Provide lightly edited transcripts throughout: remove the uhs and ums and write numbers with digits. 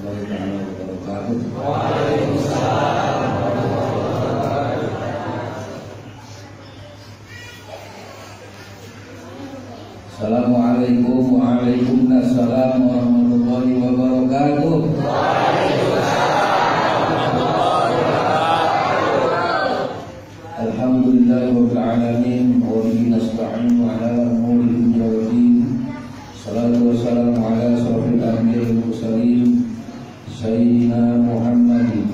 warahmatullahi wabarakatuh. Waalaikumsalam. Assalamualaikum waalaikumsalam warahmatullahi wabarakatuh. Alhamdulillahirabbil alamin wa bihi nasta'inu ala umuri dunya wa din. Salatu wassalamu ala asyrofil anbiya'i wal mursalin sayyidina Muhammadin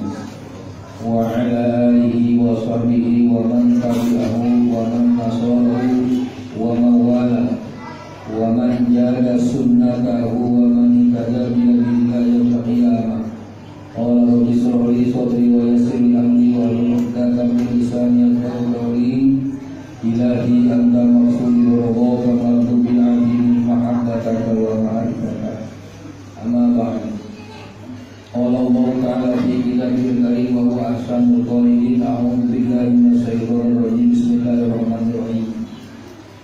wa ala alihi wa sahbihi wa man tabi'ahu wa man nasarahu wa mawala wa man jada sunnatahu wa man ihtada bihi ila qiyamah. Qala rabbi shrah li sadri wa yassir li amri wa hlul 'uqdatam min lisani yafqahu qawli. Ilahi anta maqsudi ridhaka wa bil 'abdi mahabbataka wa ma'rifataka. Amma ba'd. Qala Allah ta'ala fi kitabihil karim wa huwa ahsanul qa'ilin. A'udzu billahi minasy syaithanir rajim. Bismillahirrahmanirrahim.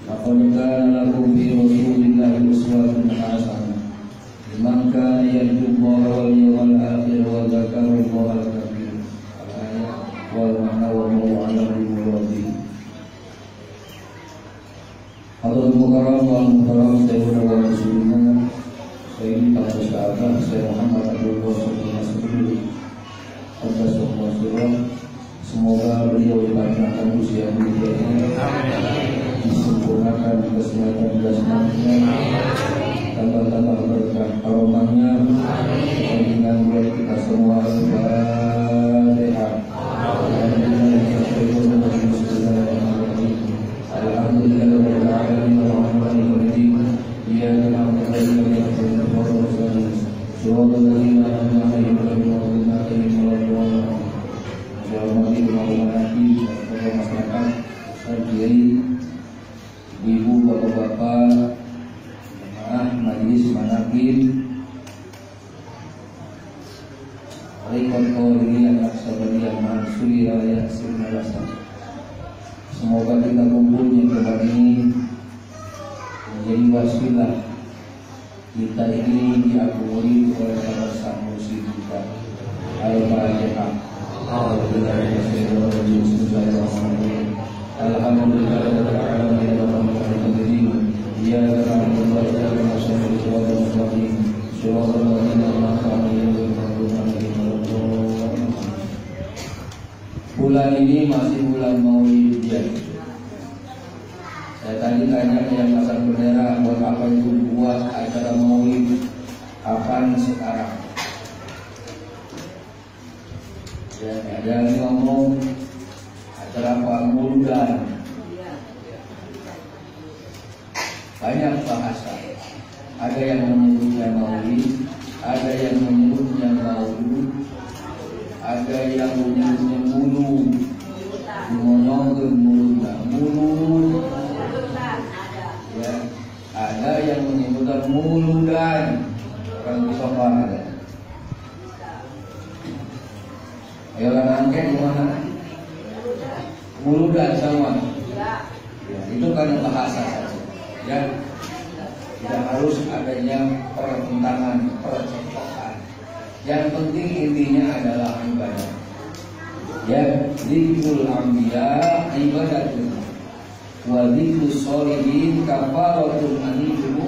Laqad kana lakum fi rasulillahi uswatun hasanah liman kana yarjullaha wal yawmal akhir wa dzakara Allaha katsiran. Al-ayat wal ma'na wa ma'alim muradi. Hadratul mukarram wal mukarram sayyidina wa rasulina sayyidina Rasulullah Sayyid Muhammad Abdul Qasim Nasrullah Qaddasallahu. Semoga beliau dipanjangkan usia beliau, disempurnakan kesehatan jasmaninya, tambah-tambah berkah karomahnya, dengan buat kita semua. Al-Fatihah. Alhamdulillahirabbil alamin arrahmanir rahim. Iyyaka na'budu wa iyyaka nasta'in. Shiratal ladzina an'amta 'alaihim ghairil maghdubi 'alaihim masyarakat, kiai, ibu, bapak-bapak, jemaah majelis manaqib, rekod qauli anak sabariah mansuri raya sirnalasan. Semoga kita kumpulnya tempat ini menjadi wasilah kita ini diakomodir oleh para sang mursyid kita. Al-Fatihah. Bismillahirrahmanirrahim. Alhamdulillahirabbil alamin arrahmanirrahim. Iyyaka na'budu wa iyyaka nasta'in. Ihdinas siratal ladzina an'amta 'alaihim ghairil maghdubi 'alaihim waladdallin. Bulan ini masih bulan Maulid ya. Saya tadi tanya yang pasang bendera, buat apa itu buat acara Maulid? Kapan sekarang? Ya, ada yang ngomong acara Mauludan, banyak bahasa. Ada yang menyebutnya Maulid, ada yang menyebutnya Maulud, ada yang menyebutnya Mulu, dimonyongkeun mulutna Mulu. Ya, ada yang menyebutkan Muludan. Orang Sopan ada. Ayo angket gimana? Muludan sama. Ya, itu kan bahasa saja. Ya, tidak harus adanya pertentangan, percekcokan. Yang penting intinya adalah ibadah. Ya, dzikrul anbiya ibadatun. Wa dzikrus sholihin kafaratun anil.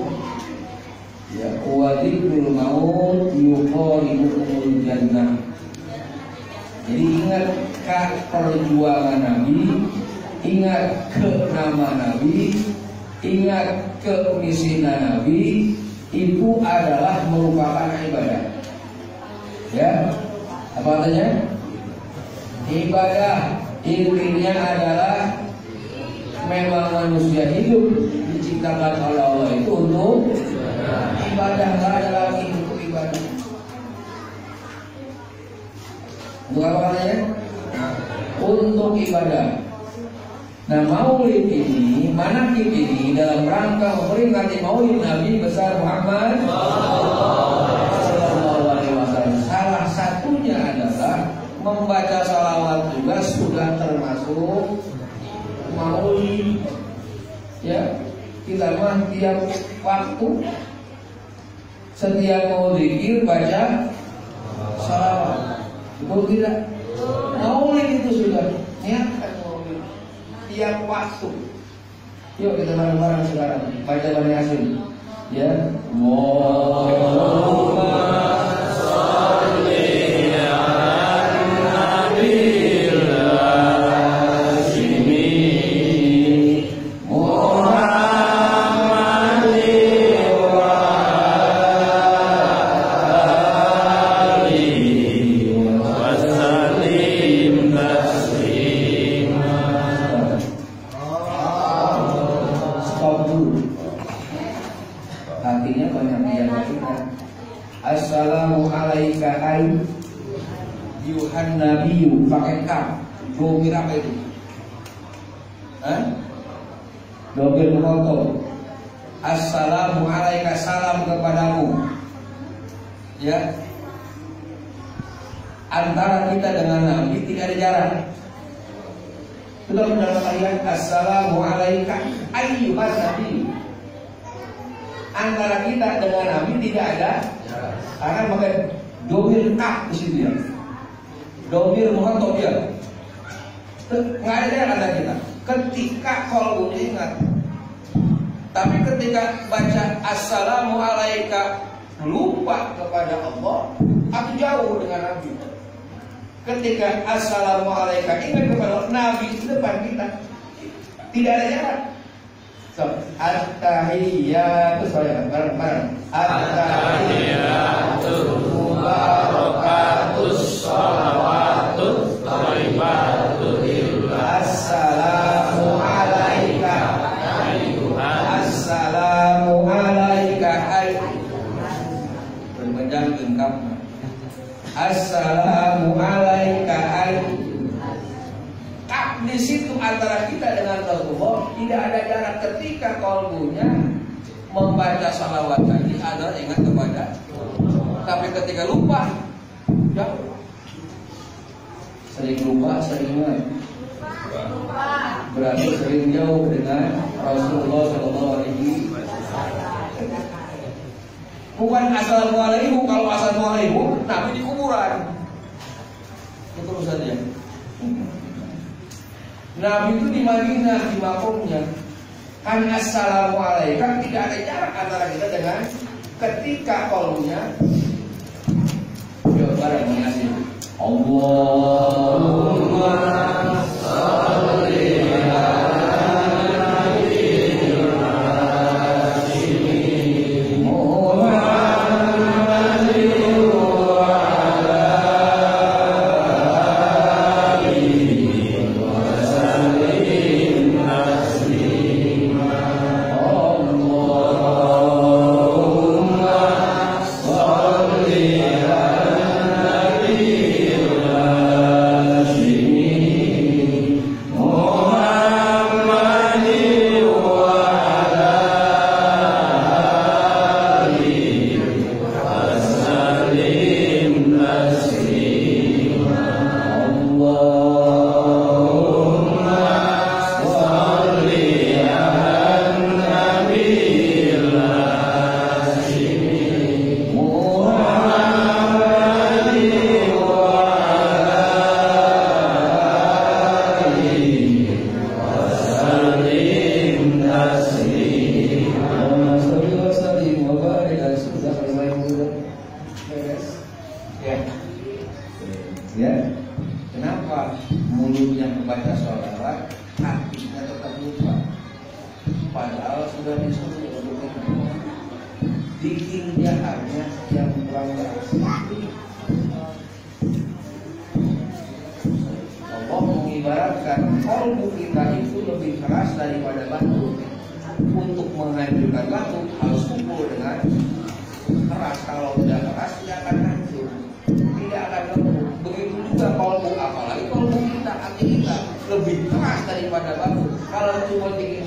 Ya, wa dzikrul maut yuqaribukumul jannah. Jadi ingat perjuangan Nabi, ingat ke nama Nabi, ingat kemiskinan Nabi, itu adalah merupakan ibadah. Ya, apa artinya? Ibadah intinya adalah memang manusia hidup diciptakan oleh Allah itu untuk ibadah, nggak ada lagi untuk ibadah. Untuk apa namanya? Untuk ibadah. Nah, Maulid ini, manaqib ini dalam rangka memperingati Maulid Nabi besar Muhammad sallallahu alaihi wasallam. Salah satunya adalah membaca salawat juga sudah termasuk Maulid. Ya, kita mah tiap waktu setiap mau zikir baca salawat. Betul tidak? Maulid itu sudah niatkan maulid tiap waktu. Yuk kita bareng-bareng sekarang baca Bani Hasyim. Ya, Allahumma sholli ala nabiyil Hasyimi Muhammadin wa alihi wa sallim taslima. Stop dulu. Hatinya banyak dijaga. Assalamu alaika ayyuhan nabiyyu, pakai kaf. Domir apa itu? Domir muhoto. Assalamu alaika, salam kepadamu. Ya. Antara kita dengan Nabi tidak ada jarak. Sudah dalam ayat Assalamu alaika ayyuhan nabiyyu. Antara kita dengan Nabi tidak ada karena pakai domir kaf di sini ya. Domir muhoto dia. Nggak ada yang ada kita. Ketika kalau ingat, tapi ketika baca Assalamu alaika lupa kepada Allah atau jauh dengan Nabi. Ketika Assalamu alaika ingat kepada Nabi di depan kita, tidak ada jarak. So, at-tahiyyatu bareng-bareng. At-tahiyyatu barakatus shalawatut thayyibatut lillah. Assalamu alaika assalamu alaika berbenjang lengkap. Assalamu alaika di situ antara kita dengan Allah tidak ada jarak. Ketika kalbunya membaca salawat tadi adalah ingat kepada, tapi ketika lupa jauh. Sering lupa, sering ingat. Berarti sering jauh dengan Rasulullah SAW. Bukan assalamualaikum. Kalau assalamualaikum Nabi di kuburan. Itu urusannya. Nabi itu di Madinah, di makomnya. Kan assalamualaikum, tidak ada jarak antara kita dengan ketika kalbunya. Yuk bareng mengasih Allahumma sholli ala nabiyil Hasyimi Muhammadin wa ala alihi wa sallim taslima. Allahumma sholli ala nabiyil Hasyimi Muhammadin wa ala alihi wa sallim taslima. Allahumma sholli ala nabiyil Hasyimi Muhammadin wa ala alihi wa sallim taslima. Allahumma sholli wa sallim wa barik ala sudah al-maimudah. Ya. Ya. Kenapa mulutnya membaca sholawat, hatinya tetap lupa? Padahal sudah disuruh untuk itu. Bikin dia hanya yang kurang berhasil. Allah mengibaratkan kalbu kita itu lebih keras daripada batu. Untuk menghancurkan batu harus pukul dengan keras. Kalau tidak keras tidak akan hancur, tidak akan lembut. Begitu juga kalbu, apalagi kalbu kita, hati kita lebih keras daripada batu. Kalau cuma bikin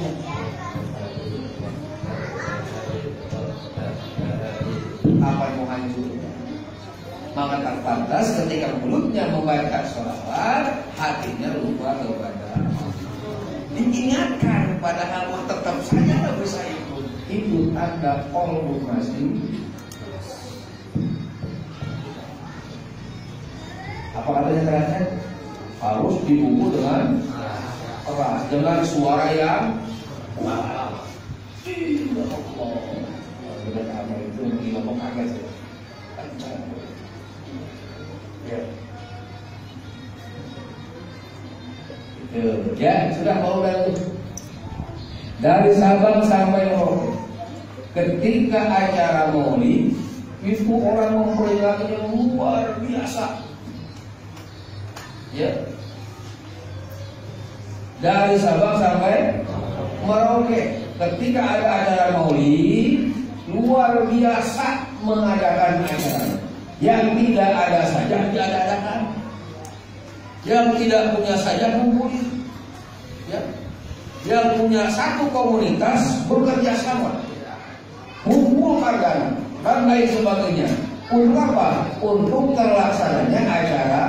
apa mau hancur? Maka tak pantas ketika mulutnya membaca sholawat, hatinya lupa kepada diingatkan, padahal tetap saja bisa ikut. Itu tanda kalbu masih Apa katanya terakhir? Harus dibungkus dengan keras, dengan suara yang kuat. Benar apa itu ngomong kaget ya. Ya, sudah mau dari Sabang sampai Merauke. Ketika acara Maulid itu orang memperingatinya luar biasa. Ya. Dari Sabang sampai Merauke, ketika ada acara Maulid luar biasa mengadakan acara. Yang tidak ada saja diadakan. Yang tidak punya saja ngumpulin. Ya. Yang punya satu komunitas bekerja sama, kumpulkan dana dan lain sebagainya. Untuk apa? Untuk terlaksananya acara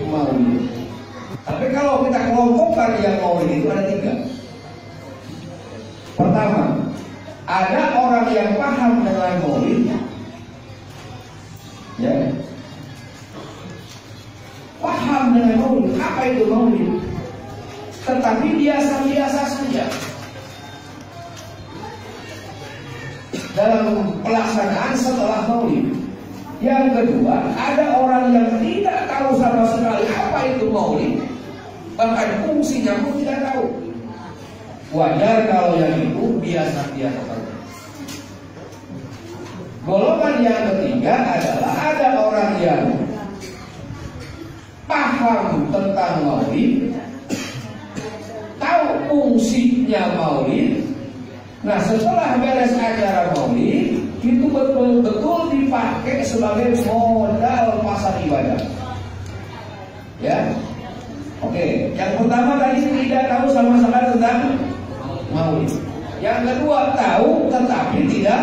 Maulid. Tapi kalau kita kelompokkan yang Maulid itu ada 3. Pertama, ada orang yang paham dengan Maulid, ya, paham dengan Maulid. Apa itu Maulid? Tetapi biasa-biasa saja dalam pelaksanaan setelah Maulid. Yang kedua, ada orang yang tidak tahu sama sekali apa itu Maulid, bahkan fungsinya pun tidak tahu. Wajar kalau yang itu biasa-biasa saja. Golongan yang ketiga adalah ada orang yang paham tentang Maulid, tahu fungsinya Maulid. Nah, setelah beres acara Maulid, itu betul-betul dipakai sebagai modal pasar ibadah. Ya, oke. Yang pertama tadi tidak tahu sama sekali tentang Maulid. Yang kedua tahu tetapi tidak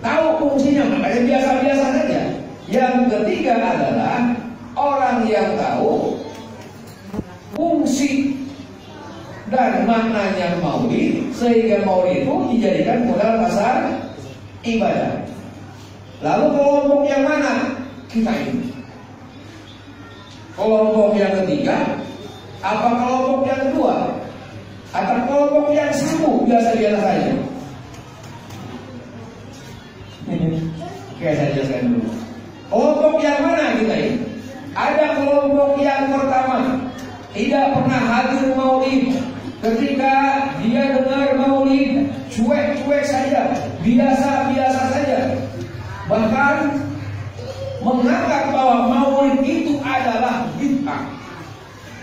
tahu fungsinya, makanya biasa-biasa saja. Yang ketiga adalah orang yang tahu fungsi dan maknanya Maulid, sehingga Maulid itu dijadikan modal pasar ibadah. Lalu kelompok yang mana? Kita ini. Kelompok yang ketiga, apa kelompok yang kedua? Atau kelompok yang satu biasa-biasa saja? Oke, saya jelaskan dulu. Kelompok yang mana kita ini? Ada kelompok yang pertama, tidak pernah hadir Maulid. Ketika dia dengar Maulid, cuek-cuek saja, biasa-biasa saja. Bahkan menganggap bahwa Maulid itu adalah bid'ah.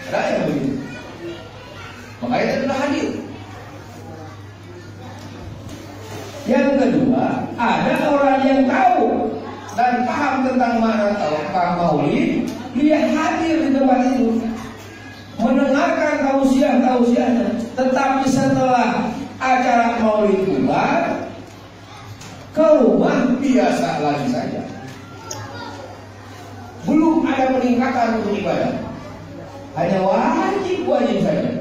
Ada yang begitu. Makanya dia tidak hadir. Yang kedua, ada orang yang tahu dan paham tentang makna Maulid, dia hadir di tempat itu, mendengarkan tausiahnya, tetapi setelah acara Maulid bubar, ke rumah biasa lagi saja. Belum ada peningkatan untuk ibadah, hanya wajib saja.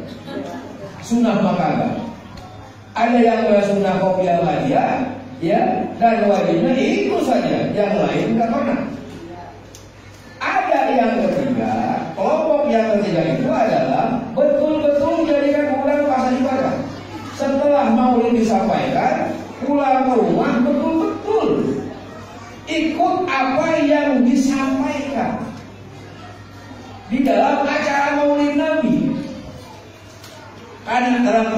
Sunnah makalah. Ada yang sunnah kopiah dia, ya, dan wajibnya itu saja, yang lain tidak pernah. Ada yang ketiga, kelompok yang ketiga itu adalah betul-betul menjadikan modal pasar ibadah. Setelah Maulid disampaikan, pulang ke rumah betul-betul ikut apa yang disampaikan di dalam acara Maulid Nabi. Karena dalam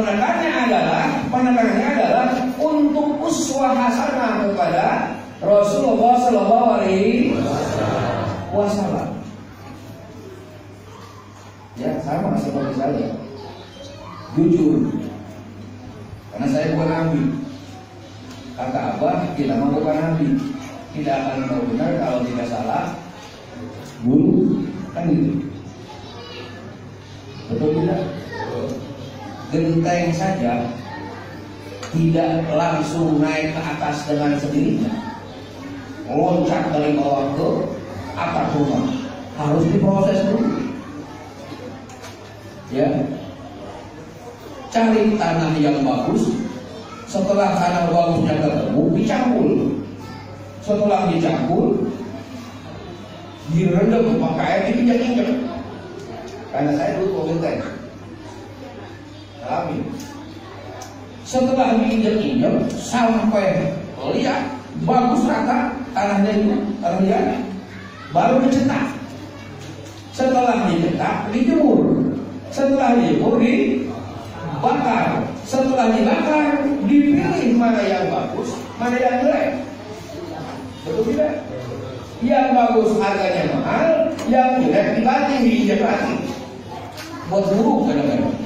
penekanannya adalah untuk uswah hasanah kepada Rasulullah Sallallahu Alaihi Wasallam. Ya, sama seperti saya, jujur, karena saya bukan nabi. Kata Abah, kita mau bukan nabi, tidak akan tahu benar kalau tidak salah guru, kan gitu. Betul tidak? Genteng saja tidak langsung naik ke atas dengan sendirinya, loncat dari bawah ke atas rumah, harus diproses dulu. Ya, cari tanah yang bagus. Setelah tanah bagusnya ketemu, dicampur. Setelah dicampur, direndam pakai air diinjak-injak. Karena saya dulu komentar alami. Setelah diinjak-injak sampai lihat bagus rata tanahnya itu, tanah liat, baru dicetak. Setelah dicetak dijemur. Setelah dijemur dibakar. Setelah dibakar dipilih mana yang bagus, mana yang jelek. Betul tidak? Yang bagus harganya mahal, yang jelek dibanting, diinjak-banting. Buat buruk kadang-kadang.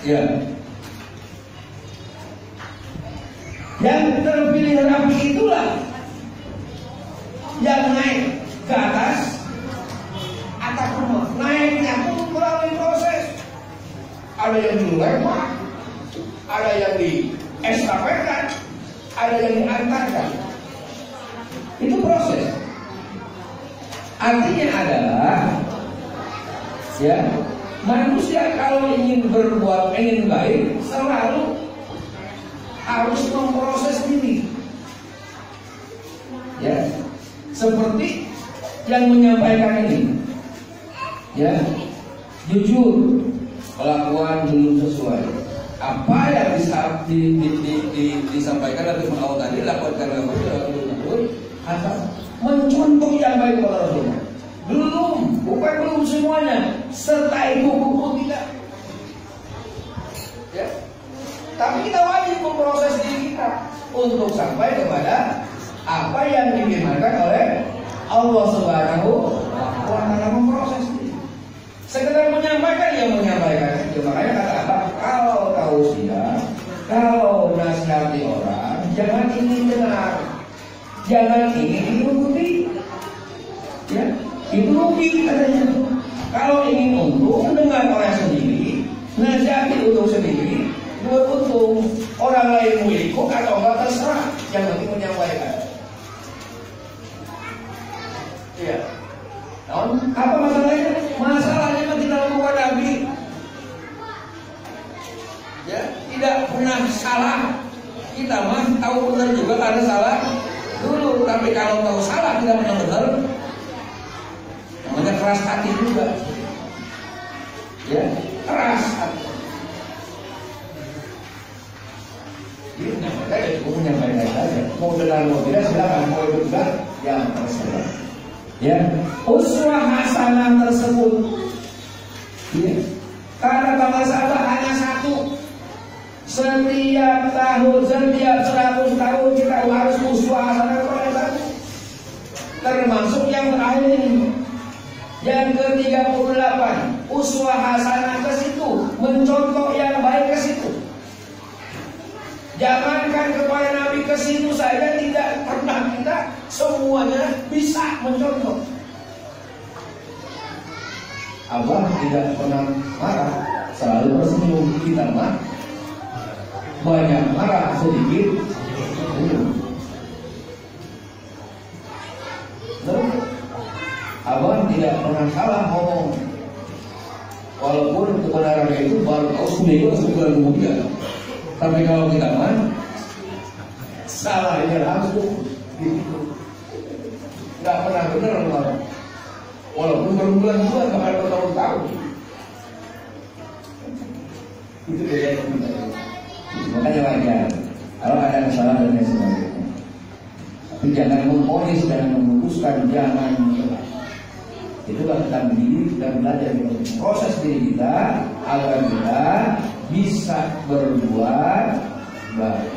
Ya. Yang terpilih rapi itulah yang naik ke atas atap rumah. Naiknya pun melalui proses. Ada yang dilempar, ada yang diestafetkan, ada yang diantarkan. Itu proses. Artinya adalah, ya, manusia kalau ingin berbuat, ingin baik, selalu harus memproses diri. Ya, seperti yang menyampaikan ini, ya, jujur, kelakuan belum sesuai. Apa yang disampaikan dari awal tadi, lakukan karena atau mencontoh yang baik kepada Rasulullah. Bukan semuanya. Serta itu hukum tidak. Ya. Tapi kita wajib memproses diri kita untuk sampai kepada apa yang difirmankan oleh Allah Subhanahu wa Ta'ala, memproses diri. Sekedar menyampaikan, ya menyampaikan. Makanya kata apa? Kalau tausiah, kalau nasihati orang, jangan ingin dengar, jangan ingin diikuti. Ya, itu rugi katanya. Kalau ingin untung, dengar orang sendiri, nasihati untuk sendiri, buat untung. Orang lain mau ikut atau enggak terserah, yang penting menyampaikan. Iya. Apa masalahnya? Masalahnya kita lakukan Nabi, ya, tidak pernah salah. Kita mah tahu benar juga karena salah dulu. Tapi kalau tahu salah tidak pernah benar, namanya keras hati juga. Ya, keras hati. Jadi saya cukup menyampaikan saja. Mau dengar mau tidak silakan, mau ikut juga yang terserah. Ya, uswah hasanah tersebut, ya, karena tanggal sahabat hanya satu. Setiap tahun, setiap 100 tahun kita harus uswah hasanah kepada satu. Termasuk yang terakhir ini, yang ke-38, uswah hasanah ke situ, mencontoh yang baik ke situ. Jangankan kepada Nabi ke situ saja tidak pernah kita semuanya bisa mencontoh. Allah tidak pernah marah, selalu tersenyum. Kita mah banyak marah, sedikit senyum. Allah tidak pernah salah ngomong, walaupun kebenarannya itu baru tahu seminggu sebulan kemudian. Tapi kalau kita mah salahnya langsung gitu, nggak pernah benar Allah. Walaupun berbulan-bulan bahkan bertahun-tahun. Itu beda kita. Makanya wajar kalau ada kesalahan dan lain sebagainya. Tapi jangan memponis, jangan memutuskan, jangan menolak. Itulah kita mendidik dan belajar proses diri kita agar kita bisa berbuat baik.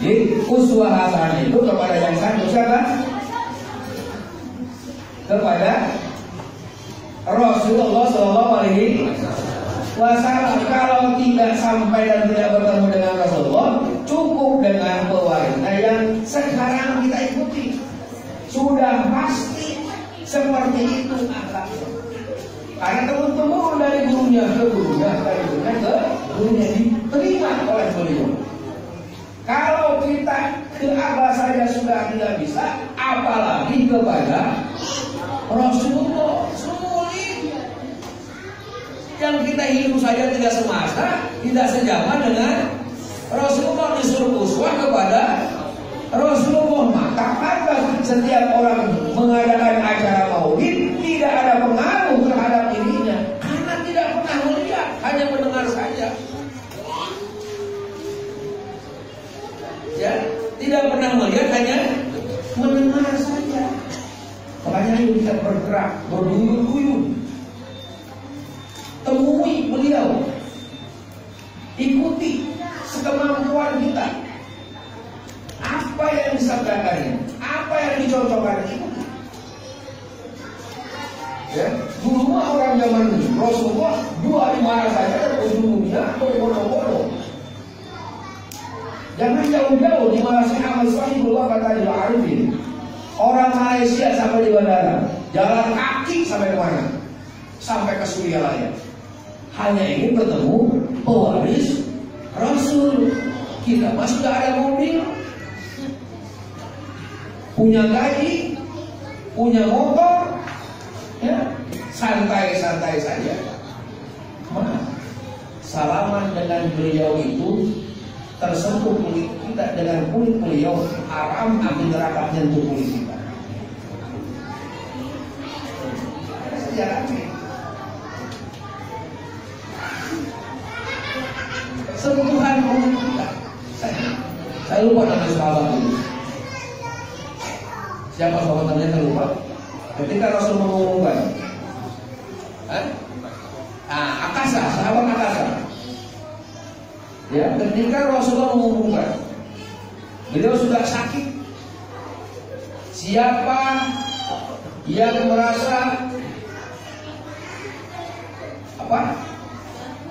Jadi uswah hasanah itu kepada yang satu siapa? Kepada Rasulullah SAW. Kalau tidak sampai dan tidak bertemu dengan Rasulullah, cukup dengan pewarisnya yang sekarang kita ikuti. Sudah pasti seperti itu akhlaknya. Karena turun-temurun dari gurunya ke gurunya, dari gurunya ke gurunya, diterima oleh beliau. Kalau kita ke Abah saja sudah tidak bisa, apalagi kepada Rasulullah. Sulit. Yang kita hidup saja tidak semasa, tidak sejaman dengan Rasulullah, disuruh uswah kepada tidak pernah melihat, hanya mendengar saja. Makanya ayo kita bergerak, berduyun-duyun, temui beliau, ikuti sekemampuan kita. Apa yang disabdakannya, apa yang dicontohkan, ikuti. Ya, dulu mah orang zaman Rasulullah dua di mana saja dan ujung-ujungnya bodoh-bodoh. Jangan jauh-jauh di Malaysia amal sahibullah kata Arifin. Orang Malaysia sampai di bandara, jalan kaki sampai ke mana? Sampai ke Surialaya. Hanya ingin bertemu pewaris Rasul. Kita mah sudah ada mobil, punya gaji, punya motor, ya, santai-santai saja. Mana? Salaman dengan beliau itu tersentuh kulit kita dengan kulit beliau, haram api neraka menyentuh kulit kita. Sejarahnya sentuhan kulit kita. Saya lupa nama sahabat itu. Siapa sahabat namanya saya lupa. Ketika Rasul mengumumkan, Akasa, sahabat Akasa. Ya, ketika Rasulullah mengumumkan, beliau sudah sakit. Siapa yang merasa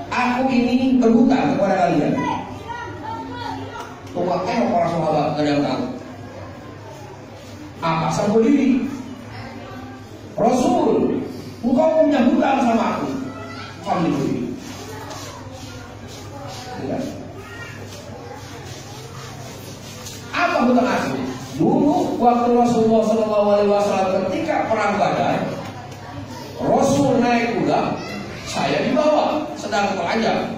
aku ini berhutang kepada kalian, tumpaknya para sahabat gak ada yang tahu. Akasa berdiri, Rasul, engkau punya hutang sama aku. Kami berdiri. Apa hutang aku? Dulu waktu Rasulullah SAW ketika perang Badar, Rasul naik kuda, saya dibawa sedang telanjang.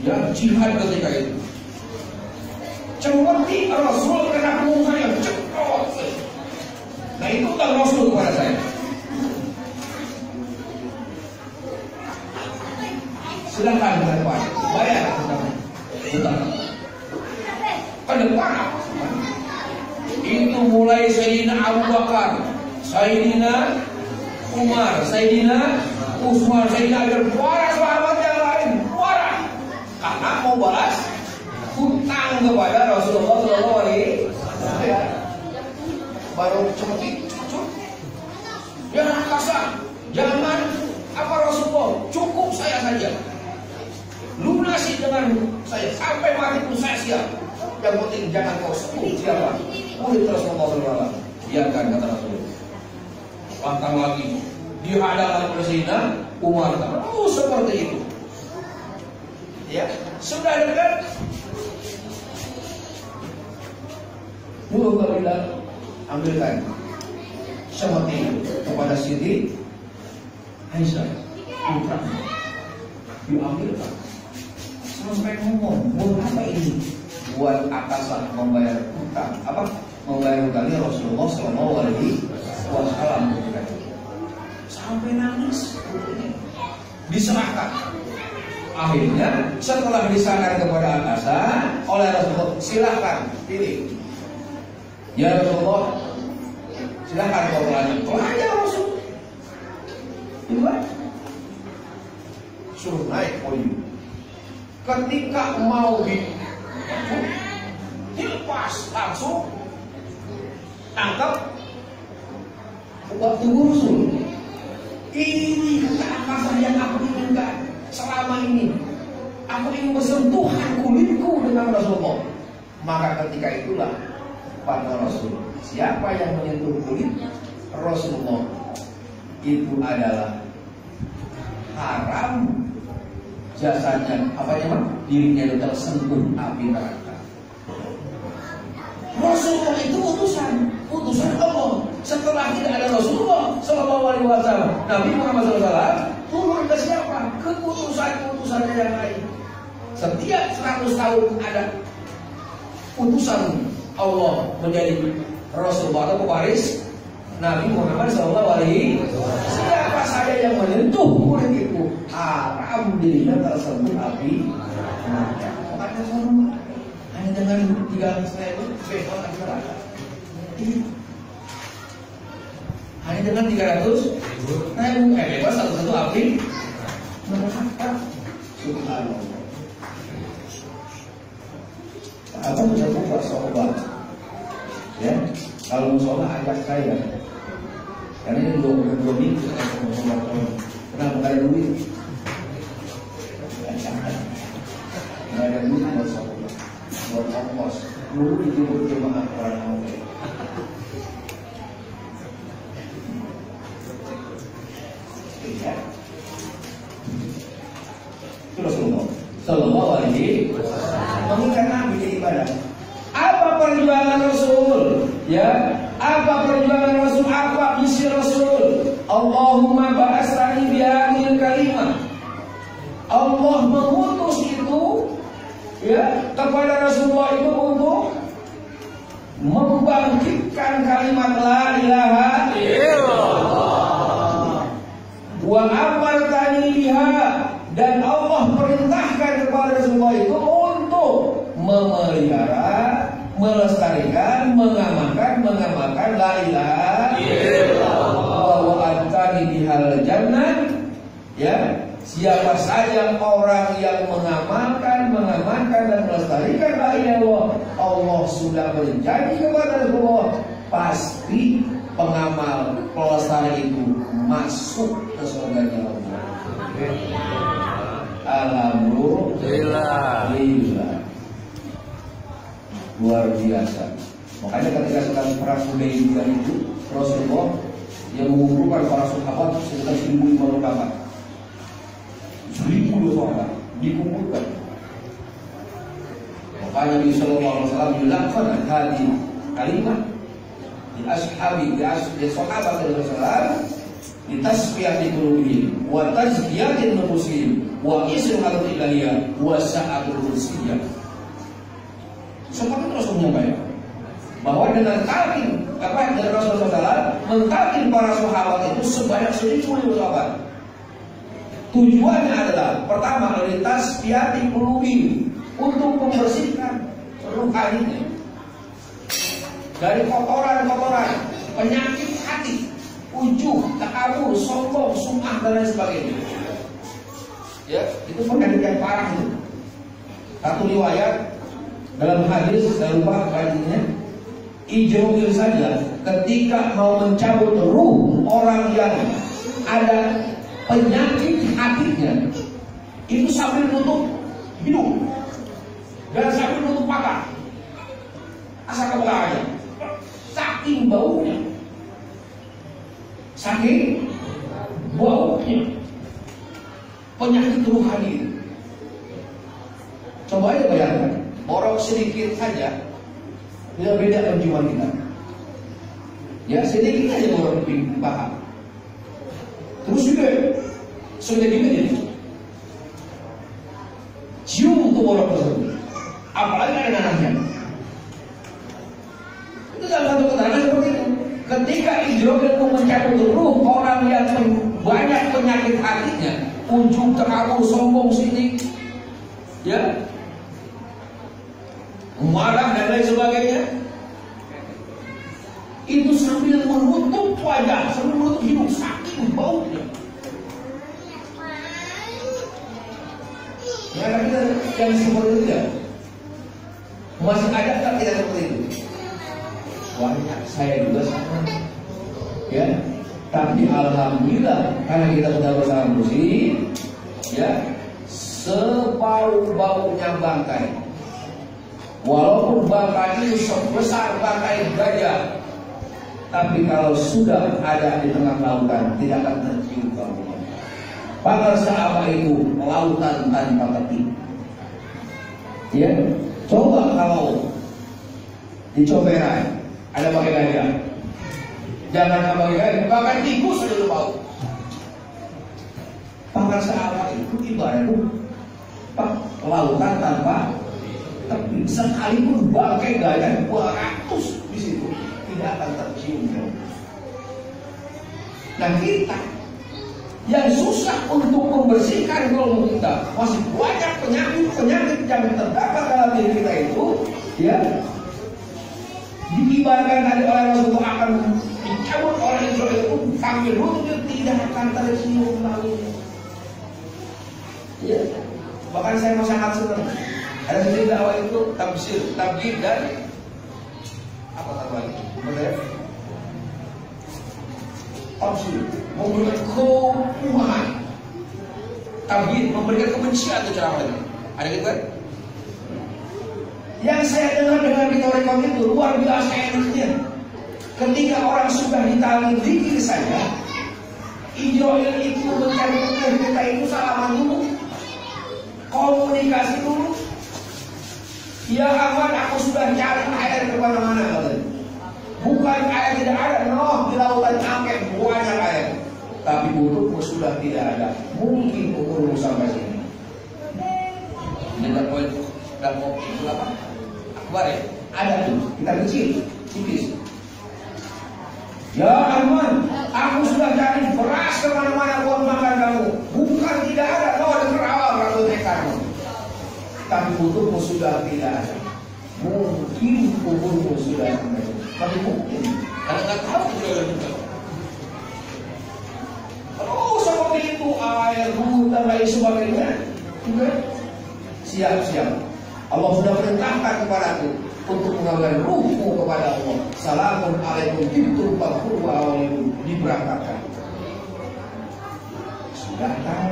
Ya, jihad ketika itu. Cemeti Rasul kena punggung saya, cepat. Nah itu hutang Rasul kepada saya. Silahkan ke depan, bayar hutang. Ke depan apa? Itu mulai Sayyidina Abu Bakar, Sayyidina Umar, Sayyidina Utsman, Sayyidina Ali, para sahabat yang lain, para karena mau balas hutang kepada Rasulullah SAW. Baru cepet, ya Akasa, jangan apa Rasulullah, cukup saya saja. Lunasi dengan saya sampai mati pun saya siap. Yang penting jangan kau sebut siapa. Murid Rasulullah SAW. Biarkan kata Rasulullah. Pantang lagi di hadapan Presiden Umar terus seperti itu. Ya, sudah dekat. Dulu kita ambilkan seperti itu kepada Siti Aisyah putra. Diambilkan. Sampai ngomong, buat apa ini? Buat Akasa membayar hutang, membayar hutangnya Rasulullah SAW. Sampai nangis, diserahkan. Akhirnya setelah diserahkan kepada Akasa oleh Rasulullah, silahkan pilih. Ya Rasulullah, silahkan kau pelajar Rasul. Suruh naik podium. Ketika mau dilepas langsung tangkap waktu Rasul. Ini kata yang aku inginkan selama ini. Aku ingin bersentuhan kulitku dengan Rasulullah. Maka ketika itulah kata Rasul, siapa yang menyentuh kulit Rasulullah itu adalah haram jasanya, dirinya itu tersentuh api neraka. Rasulullah itu utusan Allah. Setelah tidak ada Rasulullah SAW, Nabi Muhammad SAW turun ke siapa? Ke utusan-utusannya yang lain. Setiap 100 tahun ada utusan Allah menjadi Rasulullah atau pewaris Nabi Muhammad SAW. Siapa saja yang menyentuh kulit itu haram dirinya tersentuh api neraka. hanya dengan 300.000 besok akan neraka. Hanya dengan 300.000 bebas satu-satu api neraka. Subhanallah. Apa bisa buat sholat? Ya, kalau sholat ajak saya. Karena ini 22 minggu saya mau sholat. Kenapa nggak ada duit? Nggak ada duit buat sholat, buat ongkos. Dulu itu berjemaah orang awal. Ya. Itu Rasulullah Sallallahu Alaihi Wasallam mengikat Nabi di ibadah. Apa perjuangan Rasul? Ya, apa perjuangan Rasul? Apa misi Rasul? Allahumma ba'asani bihadhil kalimah. Allah mengutus itu, ya, kepada Rasulullah itu untuk membangkitkan kalimat la ilaha illallah. Wa amartani biha, dan Allah perintahkan kepada Rasulullah itu untuk memelihara, melestarikan, mengamalkan la ilaha illallah. Wa atani bihal jannah, ya, siapa saja orang yang mengamalkan dan melestarikan la ilaha illallah, Allah sudah berjanji kepada Rasulullah pasti pengamal pelestari itu masuk ke surganya Allah. Alhamdulillah. Luar biasa. Makanya ketika sekali perang Hudaybiyah itu Rasulullah yang mengumpulkan para sahabat sekitar 1.500 orang. 1.000 sahabat dikumpulkan. Makanya Nabi Sallallahu Alaihi Wasallam bilangkan hadis kalimat di ashabi di sahabat Rasulullah di tasfiyati qulubihim wa tazkiyati nufusihim wa ishatul ilahiyah wa sa'atul kursiyah. Sahabat terus menyampaikan bahwa dengan talqin dari Rasulullah SAW mentalqin para sahabat itu sebanyak 1.000 sahabat. Tujuannya adalah pertama tasfiyati qulubihim, untuk membersihkan rohaninya dari kotoran-kotoran penyakit hati, ujub, takabur, sombong, sum'ah dan lain sebagainya. Ya, itu penyakit yang parah itu. Satu riwayat dalam hadis, saya lupa hadisnya, Ijromil saja ketika mau mencabut ruh orang yang ada penyakit hatinya, itu sambil nutup hidung dan sambil nutup mata, asal kebelakangnya, saking baunya, penyakit rohani. Coba aja bayangkan, borok sedikit saja tidak beda dengan jiwa kita. Ya, sedikit aja borok di paha, terus juga sudah gini, cium tuh borok tersebut. Apalagi ada nanahnya. Itu dalam satu keterangan seperti itu. Ketika Israel mencabut ruh orang yang banyak penyakit hatinya, ujub, takabur, sombong, sirik, ya, marah dan lain sebagainya, itu sambil menutup wajah, sambil menutup hidung, saking baunya. Ya, kita yang seperti itu ya. Masih ada tak tidak seperti itu? Banyak, saya juga sama. Ya, tapi alhamdulillah karena kita sudah bersama muslim, ya, sebau-baunya bangkai. Walaupun bangkai itu sebesar bangkai gajah, tapi kalau sudah ada di tengah lautan tidak akan tercium baunya. Padahal apa itu lautan tanpa tepi. Ya, coba kalau di Coperan ada pakai gajah, jangan pakai gajah, bahkan tikus sudah bau. Padahal apa itu ibaratnya lautan tanpa tepi. Sekalipun bangkai gajah 200 di situ tidak akan tercium. Nah, kita yang susah untuk membersihkan ilmu kita, masih banyak penyakit yang terdapat dalam diri kita itu, ya, diibarkan tadi oleh Rasulullah akan dicabut oleh Israel itu sambil rujuk tidak akan tercium baunya. Ya, bahkan saya mau sangat senang. Ada sendiri dakwah itu tafsir, tabjid dan apa namanya? Benar? Tafsir memberikan keumahan, tabjid memberikan kebencian itu ceramah ini. Ada gitu kan? Yang saya dengar dengan retorika itu luar biasa enaknya. Ketika orang sudah ditali zikir saja, Israel itu mencari kita itu salaman dulu, komunikasi dulu. Ya aman, aku sudah cari air kemana-mana katanya. Bukan air tidak ada, no, di lautan Angke banyak air. Tapi untukmu sudah tidak ada. Mungkin umurmu sampai sini. Minta poin dan mau itu apa? Akbar ya? Ada tuh, kita kecil, tipis. Ya aman, aku sudah cari beras kemana-mana buat makan kamu. Bukan tidak ada, no, ada terawal atau tekanmu. Tapi untukmu sudah tidak ada. Mungkin umurmu sudah sampai. Tapi mungkin karena nggak tahu juga. Kalau seperti itu air, hutan dan lain sebagainya, juga siap-siap. Allah sudah perintahkan kepadaku untuk mengabarkan ruhmu kepada Allah. Salamun alaikum bintul fakhr wa awalikum, diberangkatkan. Sudah tahu.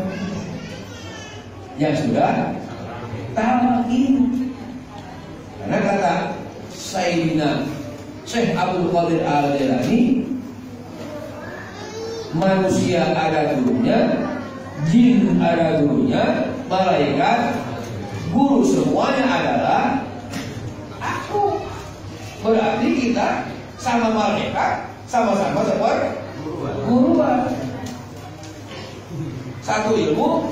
Yang sudah talqin. Karena kata Sayyidina Syekh Abdul Qadir Al-Jilani, manusia ada gurunya, jin ada gurunya, malaikat guru semuanya adalah aku. Berarti kita sama malaikat sama-sama seperti guruan. Satu ilmu,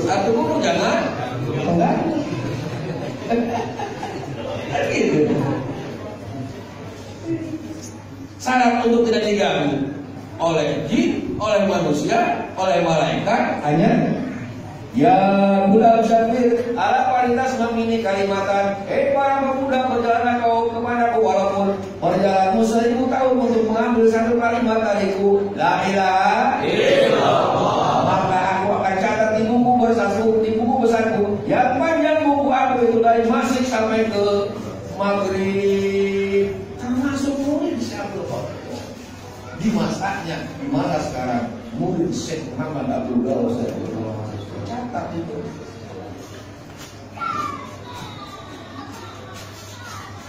satu guru, jangan mengganggu. Gitu. Syarat untuk tidak diganggu oleh jin, oleh manusia, oleh malaikat hanya ya budak syafir ala kualitas memini kalimatan. Para pemuda, berjalanlah kau kemana-ku walaupun perjalananmu 1000 tahun untuk mengambil satu kalimat dariku, la ilaha illallah. Maka aku akan catat di buku besarku yang panjang buku aku itu dari Masjid sampai ke Maghrib, termasuk murid Syekh di masanya. Di mana sekarang murid Syekh Muhammad Abdul Ghaus, catat itu.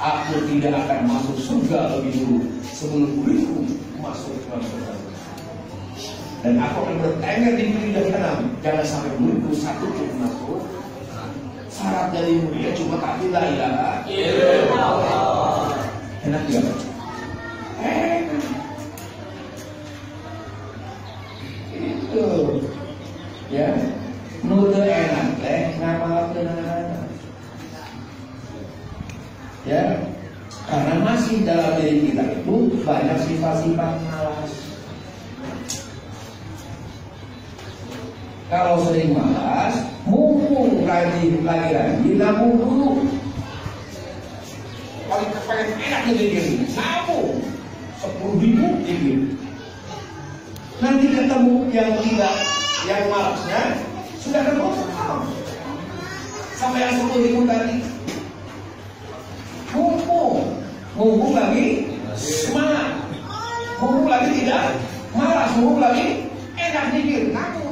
Aku tidak akan masuk surga lebih dulu sebelum muridku masuk surga. Dan aku akan bertengger di pinggir jahanam, jangan sampai muridku satu pun masuk. Syarat dari mulia cuma tapi la ilaha illallah. Enak juga. Itu ya, nude enak teh ngamalkeun ya, karena masih dalam diri kita itu banyak sifat-sifat malas. Kalau sering malas, mumpung lagi nabung dulu. Paling kepengen enak jadi nabung 10.000 dikit. Nanti ketemu yang tidak, yang malasnya sudah ketemu sampai yang 10.000 tadi. Mumpung lagi semangat, mumpung lagi tidak malas, mumpung lagi enak dikit nabung.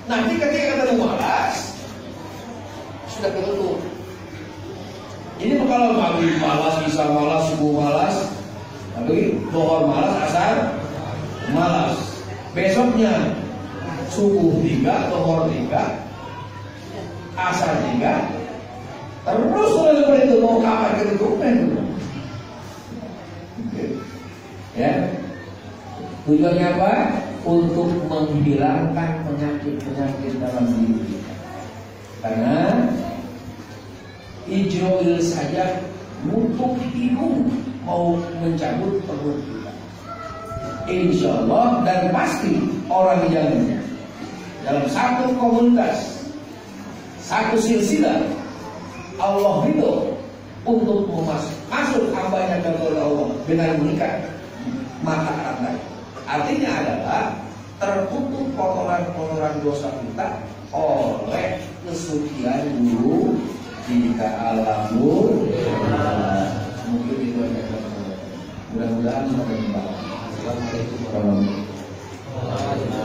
Nanti ketika ketemu malas, sudah ketemu. Ini kalau maghrib malas, bisa malas, subuh malas, tapi dohor malas, asar malas. Besoknya subuh 3, dohor 3, asar 3, terus seperti itu mau kapan ketutupan. Ya, tujuannya apa? Untuk menghilangkan penyakit-penyakit dalam diri kita. Karena Israel saja nutup hidung mau mencabut perut kita. Insya Allah dan pasti orang yang dalam satu komunitas satu silsilah Allah ridho untuk masuk hambanya kepada Allah dengan menikah mata Anda. Artinya adalah tertutup kotoran-kotoran dosa kita oleh kesucian guru jika alamul. Mungkin itu aja. Mudah-mudahan sampai jumpa. Assalamualaikum warahmatullahi wabarakatuh.